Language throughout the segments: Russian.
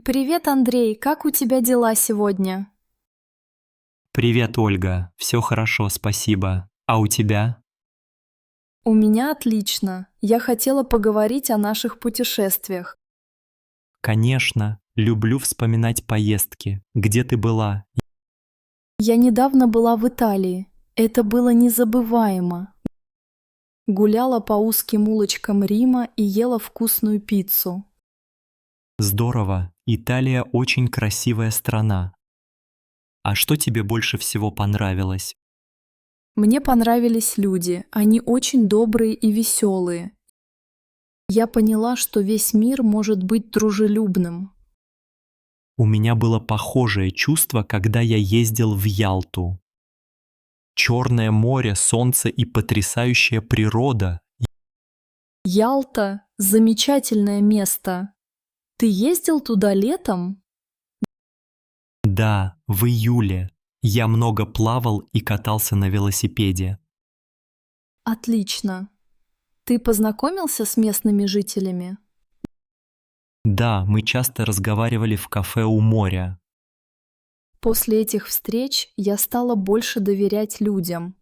Привет, Андрей, как у тебя дела сегодня? Привет, Ольга. Все хорошо, спасибо. А у тебя? У меня отлично. Я хотела поговорить о наших путешествиях. Конечно, люблю вспоминать поездки. Где ты была? Я недавно была в Италии. Это было незабываемо. Гуляла по узким улочкам Рима и ела вкусную пиццу. Здорово. Италия очень красивая страна. А что тебе больше всего понравилось? Мне понравились люди, они очень добрые и веселые. Я поняла, что весь мир может быть дружелюбным. У меня было похожее чувство, когда я ездил в Ялту. Черное море, солнце и потрясающая природа. Ялта– замечательное место. Ты ездил туда летом? Да, в июле. Я много плавал и катался на велосипеде. Отлично. Ты познакомился с местными жителями? Да, мы часто разговаривали в кафе у моря. После этих встреч я стала больше доверять людям.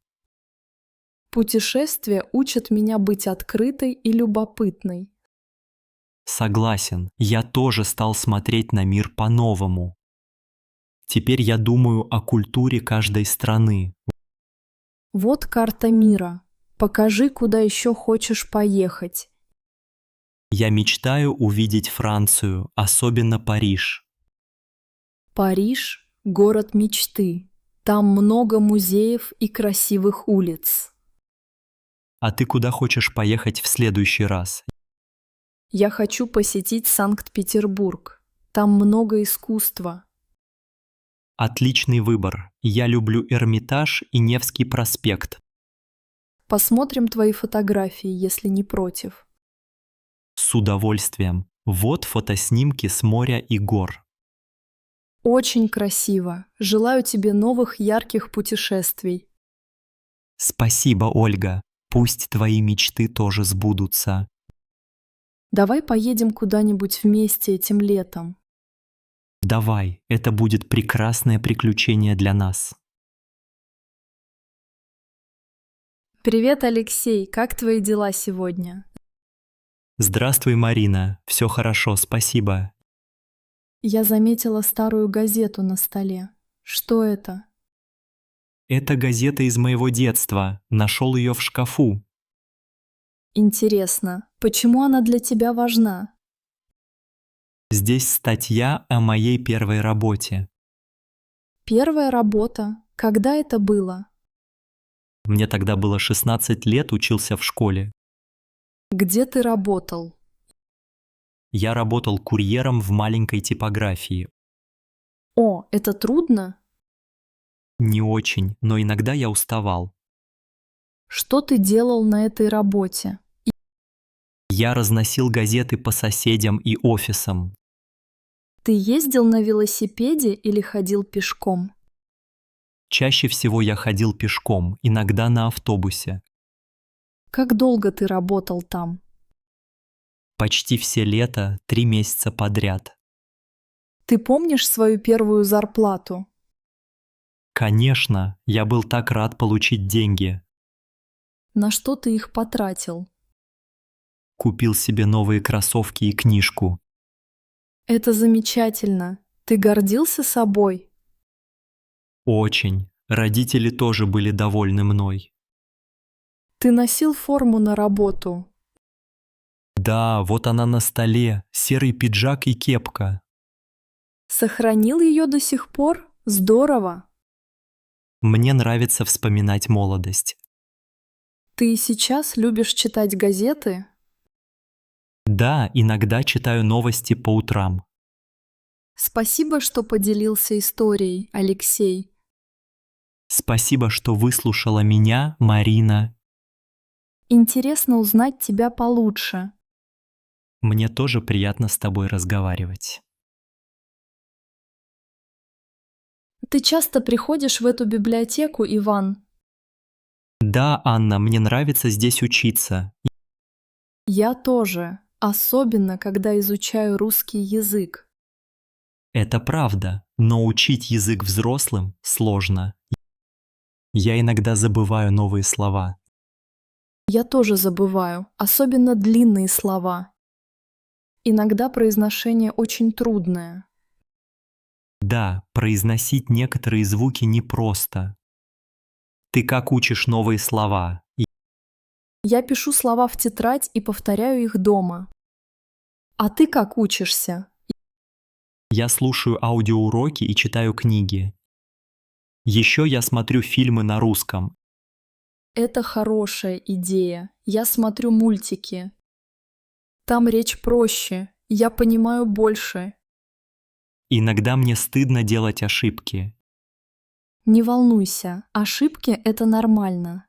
Путешествия учат меня быть открытой и любопытной. Согласен, я тоже стал смотреть на мир по-новому. Теперь я думаю о культуре каждой страны. Вот карта мира. Покажи, куда еще хочешь поехать. Я мечтаю увидеть Францию, особенно Париж. Париж– город мечты. Там много музеев и красивых улиц. А ты куда хочешь поехать в следующий раз? Я хочу посетить Санкт-Петербург. Там много искусства. Отличный выбор. Я люблю Эрмитаж и Невский проспект. Посмотрим твои фотографии, если не против. С удовольствием. Вот фотоснимки с моря и гор. Очень красиво. Желаю тебе новых ярких путешествий. Спасибо, Ольга. Пусть твои мечты тоже сбудутся. Давай поедем куда-нибудь вместе этим летом. Давай, это будет прекрасное приключение для нас. Привет, Алексей. Как твои дела сегодня? Здравствуй, Марина. Все хорошо, спасибо. Я заметила старую газету на столе. Что это? Это газета из моего детства. Нашел ее в шкафу. Интересно, почему она для тебя важна? Здесь статья о моей первой работе. Первая работа. Когда это было? Мне тогда было 16 лет, учился в школе. Где ты работал? Я работал курьером в маленькой типографии. О, это трудно? Не очень, но иногда я уставал. Что ты делал на этой работе? Я разносил газеты по соседям и офисам. Ты ездил на велосипеде или ходил пешком? Чаще всего я ходил пешком, иногда на автобусе. Как долго ты работал там? Почти все лето, 3 месяца подряд. Ты помнишь свою первую зарплату? Конечно, я был так рад получить деньги. На что ты их потратил? Купил себе новые кроссовки и книжку. Это замечательно. Ты гордился собой? Очень. Родители тоже были довольны мной. Ты носил форму на работу? Да, вот она на столе, серый пиджак и кепка. Сохранил ее до сих пор? Здорово. Мне нравится вспоминать молодость. Ты и сейчас любишь читать газеты? Да, иногда читаю новости по утрам. Спасибо, что поделился историей, Алексей. Спасибо, что выслушала меня, Марина. Интересно узнать тебя получше. Мне тоже приятно с тобой разговаривать. Ты часто приходишь в эту библиотеку, Иван? Да, Анна, мне нравится здесь учиться. Я тоже, особенно когда изучаю русский язык. Это правда, но учить язык взрослым сложно. Я иногда забываю новые слова. Я тоже забываю, особенно длинные слова. Иногда произношение очень трудное. Да, произносить некоторые звуки непросто. Ты как учишь новые слова? Я пишу слова в тетрадь и повторяю их дома. А ты как учишься? Я слушаю аудиоуроки и читаю книги. Еще я смотрю фильмы на русском. Это хорошая идея. Я смотрю мультики. Там речь проще, я понимаю больше. Иногда мне стыдно делать ошибки. Не волнуйся, ошибки – это нормально.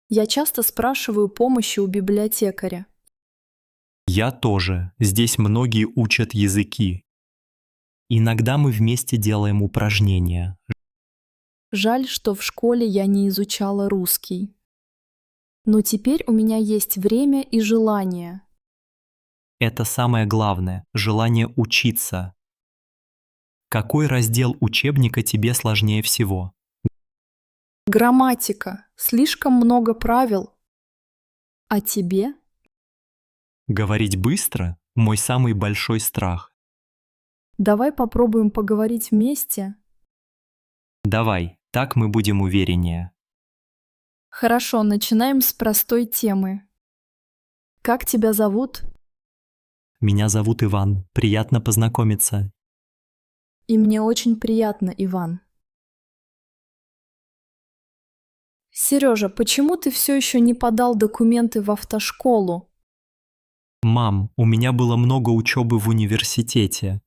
Я часто спрашиваю помощи у библиотекаря. Я тоже. Здесь многие учат языки. Иногда мы вместе делаем упражнения. Жаль, что в школе я не изучала русский. Но теперь у меня есть время и желание. Это самое главное – желание учиться. Какой раздел учебника тебе сложнее всего? Грамматика. Слишком много правил. А тебе? Говорить быстро – мой самый большой страх. Давай попробуем поговорить вместе. Давай, так мы будем увереннее. Хорошо, начинаем с простой темы. Как тебя зовут? Меня зовут Иван. Приятно познакомиться. И мне очень приятно, Иван. Сережа, почему ты все еще не подал документы в автошколу? Мам, у меня было много учебы в университете.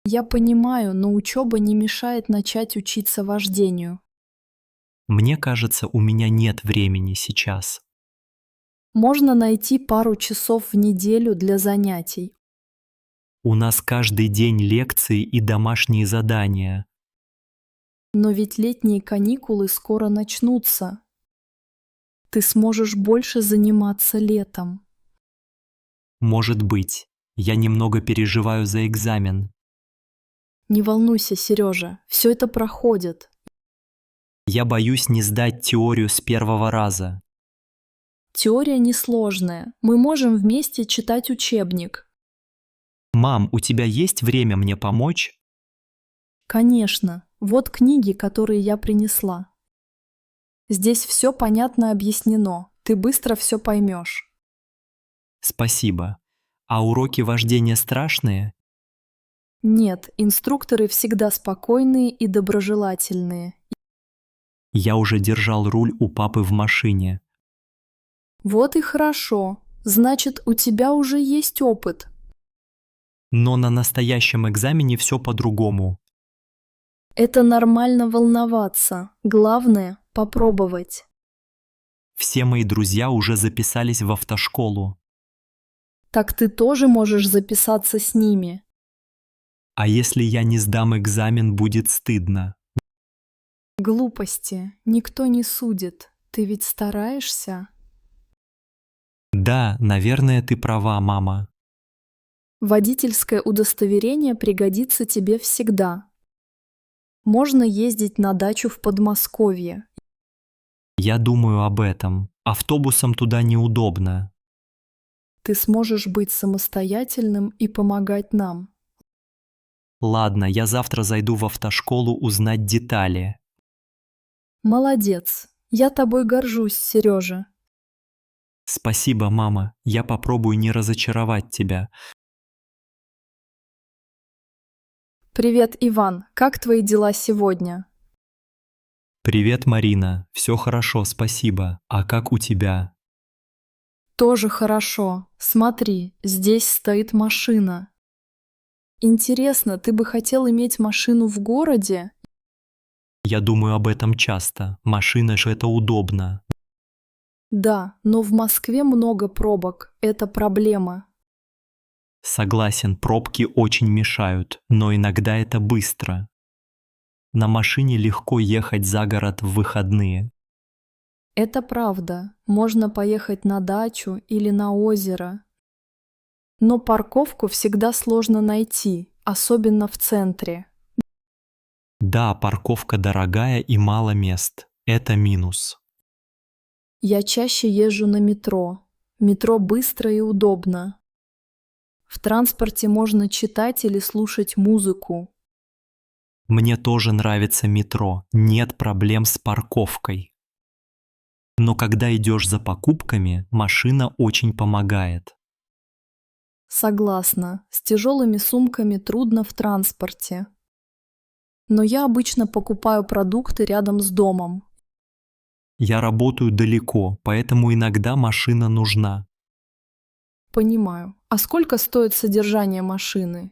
Я понимаю, но учеба не мешает начать учиться вождению. Мне кажется, у меня нет времени сейчас. Можно найти пару часов в неделю для занятий. У нас каждый день лекции и домашние задания. Но ведь летние каникулы скоро начнутся. Ты сможешь больше заниматься летом. Может быть, я немного переживаю за экзамен. Не волнуйся, Сережа, все это проходит. Я боюсь не сдать теорию с первого раза. Теория несложная. Мы можем вместе читать учебник. Мам, у тебя есть время мне помочь? Конечно, вот книги, которые я принесла. Здесь все понятно объяснено. Ты быстро все поймешь. Спасибо. А уроки вождения страшные? Нет, инструкторы всегда спокойные и доброжелательные. Я уже держал руль у папы в машине. Вот и хорошо. Значит, у тебя уже есть опыт. Но на настоящем экзамене все по-другому. Это нормально волноваться. Главное – попробовать. Все мои друзья уже записались в автошколу. Так ты тоже можешь записаться с ними. А если я не сдам экзамен, будет стыдно. Глупости. Никто не судит. Ты ведь стараешься? Да, наверное, ты права, мама. Водительское удостоверение пригодится тебе всегда. Можно ездить на дачу в Подмосковье. Я думаю об этом. Автобусом туда неудобно. Ты сможешь быть самостоятельным и помогать нам. Ладно, я завтра зайду в автошколу узнать детали. Молодец. Я тобой горжусь, Сережа. Спасибо, мама. Я попробую не разочаровать тебя. Привет, Иван. Как твои дела сегодня? Привет, Марина. Все хорошо, спасибо. А как у тебя? Тоже хорошо. Смотри, здесь стоит машина. Интересно, ты бы хотел иметь машину в городе? Я думаю об этом часто. Машина же это удобно. Да, но в Москве много пробок. Это проблема. Согласен, пробки очень мешают, но иногда это быстро. На машине легко ехать за город в выходные. Это правда. Можно поехать на дачу или на озеро. Но парковку всегда сложно найти. особенно в центре. Да, парковка дорогая и мало мест. Это минус. Я чаще езжу на метро. Метро быстро и удобно. В транспорте можно читать или слушать музыку. Мне тоже нравится метро. Нет проблем с парковкой. Но когда идешь за покупками, машина очень помогает. Согласна, с тяжелыми сумками трудно в транспорте. Но я обычно покупаю продукты рядом с домом. Я работаю далеко, поэтому иногда машина нужна. Понимаю. А сколько стоит содержание машины?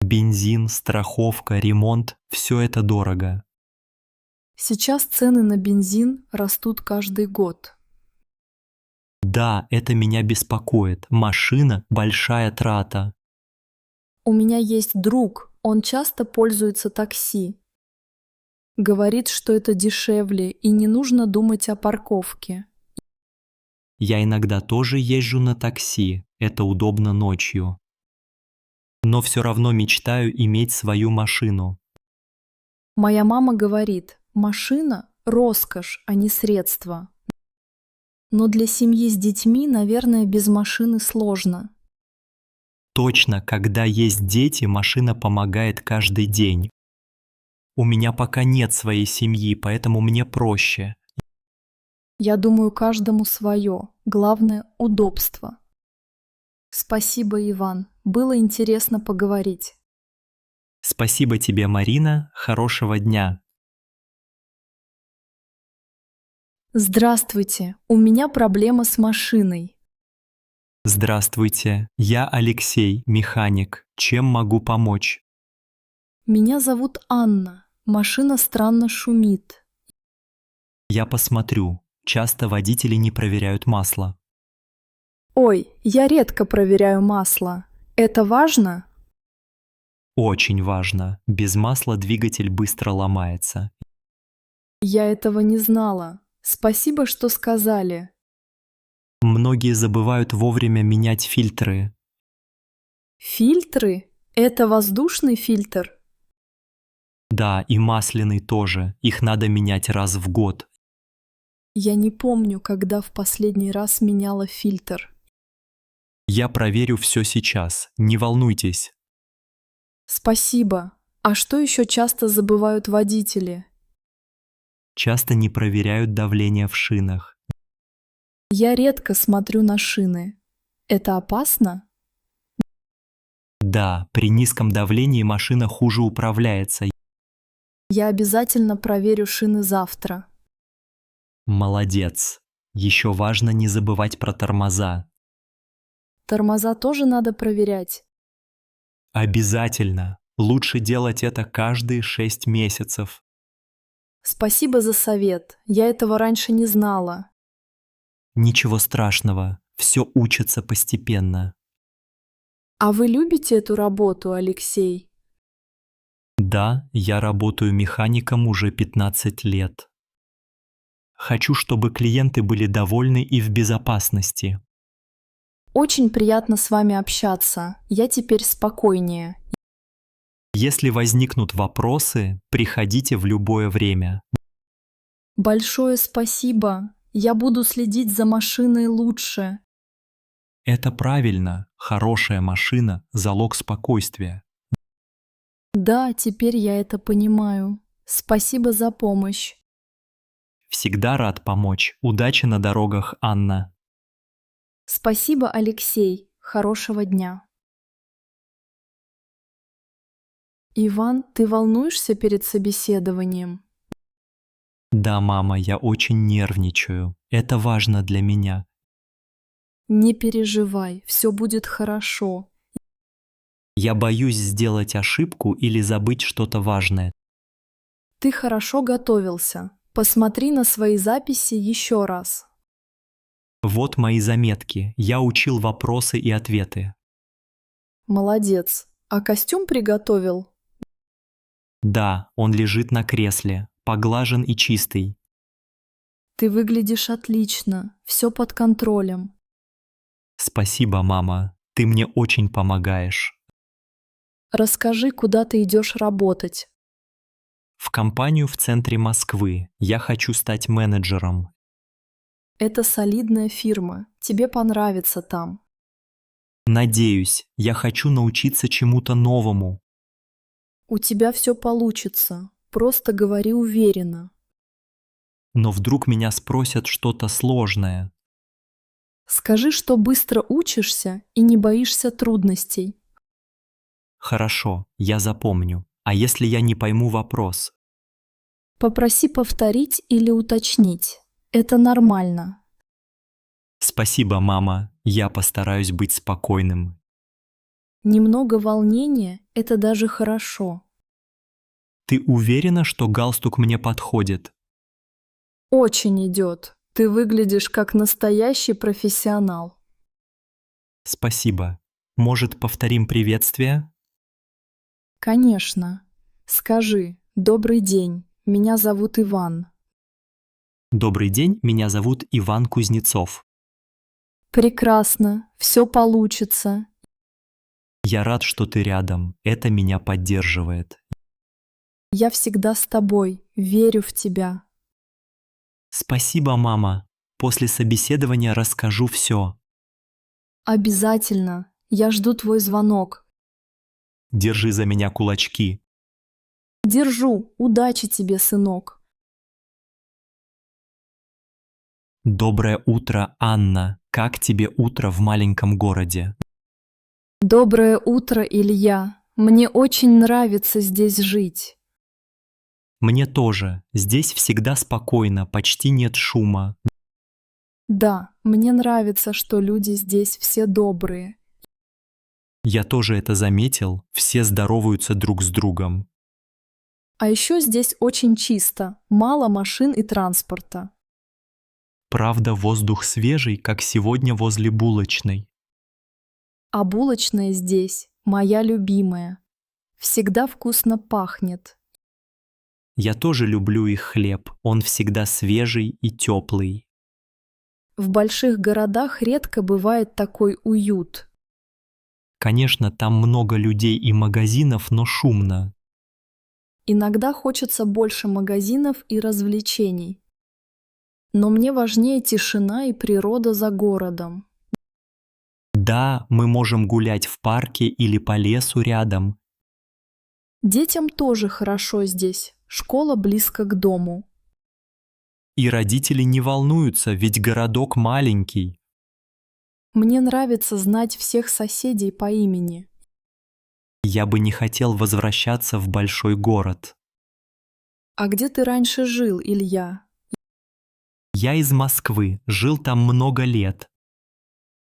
Бензин, страховка, ремонт – все это дорого. Сейчас цены на бензин растут каждый год. Да, это меня беспокоит. Машина – большая трата. У меня есть друг, он часто пользуется такси. Говорит, что это дешевле и не нужно думать о парковке. Я иногда тоже езжу на такси, это удобно ночью. Но все равно мечтаю иметь свою машину. Моя мама говорит, машина – роскошь, а не средство. Но для семьи с детьми, наверное, без машины сложно. Точно, когда есть дети, машина помогает каждый день. У меня пока нет своей семьи, поэтому мне проще. Я думаю, каждому свое. Главное – удобство. Спасибо, Иван. Было интересно поговорить. Спасибо тебе, Марина. Хорошего дня. Здравствуйте. У меня проблема с машиной. Здравствуйте. Я Алексей, механик. Чем могу помочь? Меня зовут Анна. Машина странно шумит. Я посмотрю. Часто водители не проверяют масло. Ой, я редко проверяю масло. Это важно? Очень важно. Без масла двигатель быстро ломается. Я этого не знала. Спасибо, что сказали. Многие забывают вовремя менять фильтры. Фильтры? Это воздушный фильтр? Да, и масляный тоже. Их надо менять раз в год. Я не помню, когда в последний раз меняла фильтр. Я проверю все сейчас. Не волнуйтесь. Спасибо. А что еще часто забывают водители? Часто не проверяют давление в шинах. Я редко смотрю на шины. Это опасно? Да, при низком давлении машина хуже управляется. Я обязательно проверю шины завтра. Молодец. Еще важно не забывать про тормоза. Тормоза тоже надо проверять. Обязательно. Лучше делать это каждые 6 месяцев. Спасибо за совет. Я этого раньше не знала. Ничего страшного. Все учится постепенно. А вы любите эту работу, Алексей? Да, я работаю механиком уже 15 лет. Хочу, чтобы клиенты были довольны и в безопасности. Очень приятно с вами общаться. Я теперь спокойнее. Если возникнут вопросы, приходите в любое время. Большое спасибо. Я буду следить за машиной лучше. Это правильно. Хорошая машина – залог спокойствия. Да, теперь я это понимаю. Спасибо за помощь. Всегда рад помочь. Удачи на дорогах, Анна. Спасибо, Алексей. Хорошего дня. Иван, ты волнуешься перед собеседованием? Да, мама, я очень нервничаю. Это важно для меня. Не переживай, все будет хорошо. Я боюсь сделать ошибку или забыть что-то важное. Ты хорошо готовился. Посмотри на свои записи еще раз. Вот мои заметки. Я учил вопросы и ответы. Молодец. А костюм приготовил? Да, он лежит на кресле, поглажен и чистый. Ты выглядишь отлично. Все под контролем. Спасибо, мама. Ты мне очень помогаешь. Расскажи, куда ты идешь работать. В компанию в центре Москвы. Я хочу стать менеджером. Это солидная фирма, тебе понравится там. Надеюсь, я хочу научиться чему-то новому. У тебя все получится, просто говори уверенно. Но вдруг меня спросят что-то сложное. Скажи, что быстро учишься и не боишься трудностей. Хорошо, я запомню. А если я не пойму вопрос? Попроси повторить или уточнить. Это нормально. Спасибо, мама. Я постараюсь быть спокойным. Немного волнения– это даже хорошо. Ты уверена, что галстук мне подходит? Очень идет. Ты выглядишь как настоящий профессионал. Спасибо. Может, повторим приветствие? Конечно. Скажи «Добрый день, меня зовут Иван». Добрый день, меня зовут Иван Кузнецов. Прекрасно, все получится. Я рад, что ты рядом. Это меня поддерживает. Я всегда с тобой, верю в тебя. Спасибо, мама. После собеседования расскажу все. Обязательно. Я жду твой звонок. Держи за меня кулачки. Держу. Удачи тебе, сынок. Доброе утро, Анна. Как тебе утро в маленьком городе? Доброе утро, Илья. Мне очень нравится здесь жить. Мне тоже. Здесь всегда спокойно, почти нет шума. Да, мне нравится, что люди здесь все добрые. Я тоже это заметил. Все здороваются друг с другом. А еще здесь очень чисто, мало машин и транспорта. Правда, воздух свежий, как сегодня возле булочной. А булочная здесь моя любимая. Всегда вкусно пахнет. Я тоже люблю их хлеб. Он всегда свежий и теплый. В больших городах редко бывает такой уют. Конечно, там много людей и магазинов, но шумно. Иногда хочется больше магазинов и развлечений. Но мне важнее тишина и природа за городом. Да, мы можем гулять в парке или по лесу рядом. Детям тоже хорошо здесь. Школа близко к дому. И родители не волнуются, ведь городок маленький. Мне нравится знать всех соседей по имени. Я бы не хотел возвращаться в большой город. А где ты раньше жил, Илья? Я из Москвы, жил там много лет.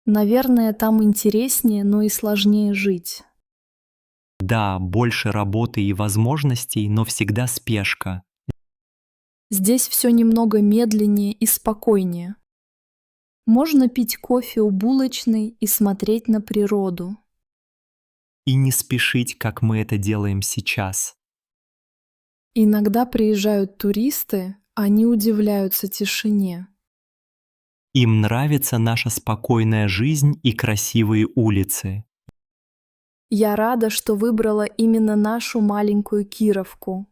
Наверное, там интереснее, но и сложнее жить. Да, больше работы и возможностей, но всегда спешка. Здесь все немного медленнее и спокойнее. Можно пить кофе у булочной и смотреть на природу. И не спешить, как мы это делаем сейчас. Иногда приезжают туристы, они удивляются тишине. Им нравится наша спокойная жизнь и красивые улицы. Я рада, что выбрала именно нашу маленькую Кировку.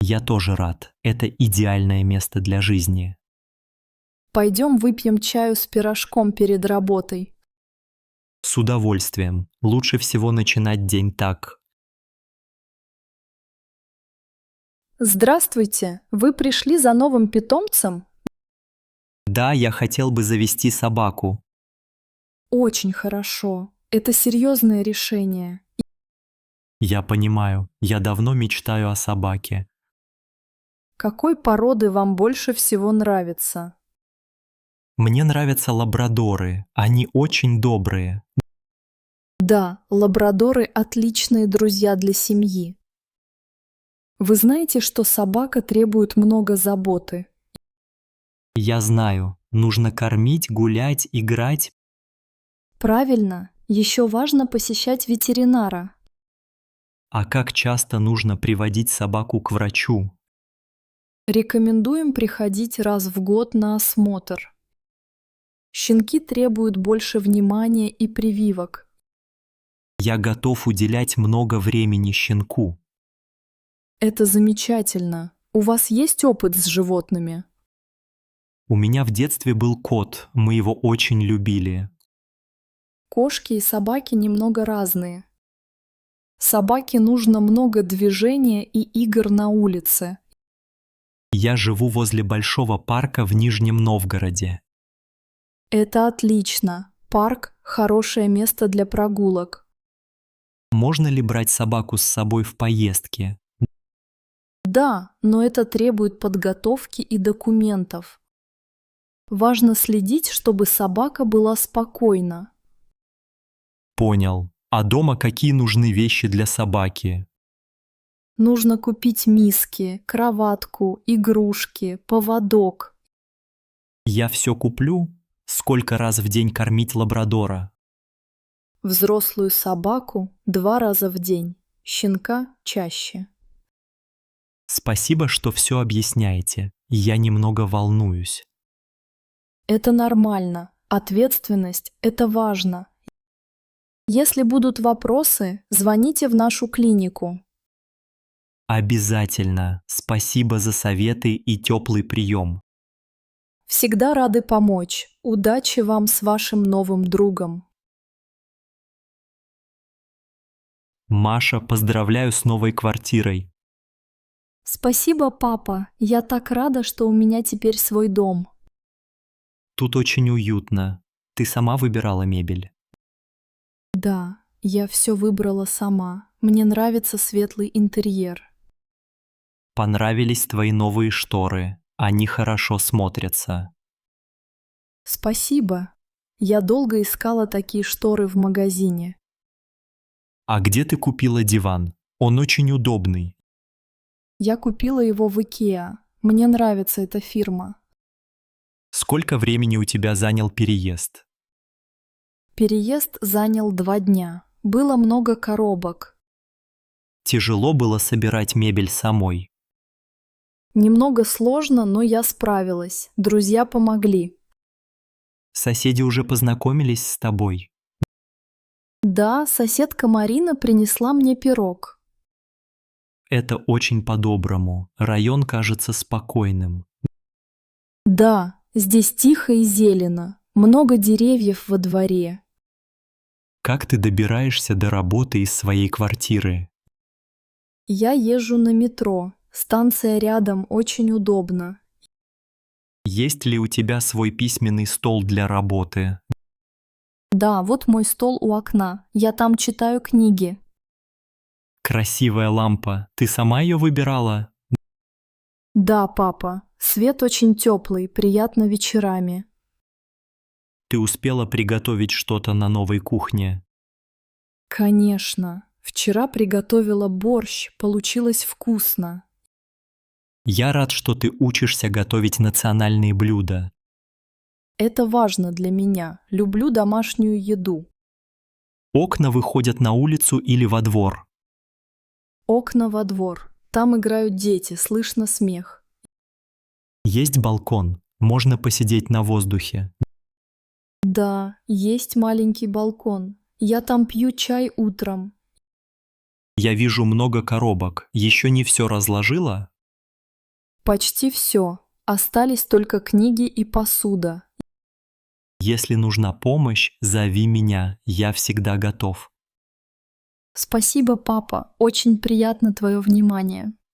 Я тоже рад. Это идеальное место для жизни. Пойдем выпьем чаю с пирожком перед работой. С удовольствием. Лучше всего начинать день так. Здравствуйте, вы пришли за новым питомцем? Да, я хотел бы завести собаку. Очень хорошо. Это серьезное решение. Я понимаю. Я давно мечтаю о собаке. Какой породы вам больше всего нравится? Мне нравятся лабрадоры. Они очень добрые. Да, лабрадоры – отличные друзья для семьи. Вы знаете, что собака требует много заботы? Я знаю. Нужно кормить, гулять, играть. Правильно, еще важно посещать ветеринара. А как часто нужно приводить собаку к врачу? Рекомендуем приходить раз в год на осмотр. Щенки требуют больше внимания и прививок. Я готов уделять много времени щенку. Это замечательно. У вас есть опыт с животными? У меня в детстве был кот, мы его очень любили. Кошки и собаки немного разные. Собаке нужно много движения и игр на улице. Я живу возле большого парка в Нижнем Новгороде. Это отлично. Парк – хорошее место для прогулок. Можно ли брать собаку с собой в поездки? Да, но это требует подготовки и документов. Важно следить, чтобы собака была спокойна. Понял. А дома какие нужны вещи для собаки? Нужно купить миски, кроватку, игрушки, поводок. Я все куплю? Сколько раз в день кормить лабрадора? Взрослую собаку 2 раза в день, щенка чаще. Спасибо, что все объясняете. Я немного волнуюсь. Это нормально. Ответственность – это важно. Если будут вопросы, звоните в нашу клинику. Обязательно. Спасибо за советы и теплый прием. Всегда рады помочь. Удачи вам с вашим новым другом. Маша, поздравляю с новой квартирой. Спасибо, папа. Я так рада, что у меня теперь свой дом. Тут очень уютно. Ты сама выбирала мебель? Да, я все выбрала сама. Мне нравится светлый интерьер. Понравились твои новые шторы. Они хорошо смотрятся. Спасибо. Я долго искала такие шторы в магазине. А где ты купила диван? Он очень удобный. Я купила его в Икеа. Мне нравится эта фирма. Сколько времени у тебя занял переезд? Переезд занял 2 дня. Было много коробок. Тяжело было собирать мебель самой. Немного сложно, но я справилась. Друзья помогли. Соседи уже познакомились с тобой. Да, соседка Марина принесла мне пирог. Это очень по-доброму. Район кажется спокойным. Да, здесь тихо и зелено. Много деревьев во дворе. Как ты добираешься до работы из своей квартиры? Я езжу на метро. Станция рядом, очень удобно. Есть ли у тебя свой письменный стол для работы? Да, вот мой стол у окна. Я там читаю книги. Красивая лампа. Ты сама ее выбирала? Да, папа. Свет очень теплый, приятно вечерами. Ты успела приготовить что-то на новой кухне? Конечно. Вчера приготовила борщ, получилось вкусно. Я рад, что ты учишься готовить национальные блюда. Это важно для меня. Люблю домашнюю еду. Окна выходят на улицу или во двор. Окна во двор. Там играют дети, слышно смех. Есть балкон. Можно посидеть на воздухе. Да, есть маленький балкон. Я там пью чай утром. Я вижу много коробок. Еще не все разложила? Почти все. Остались только книги и посуда. Если нужна помощь, зови меня. Я всегда готов. Спасибо, папа. Очень приятно твое внимание.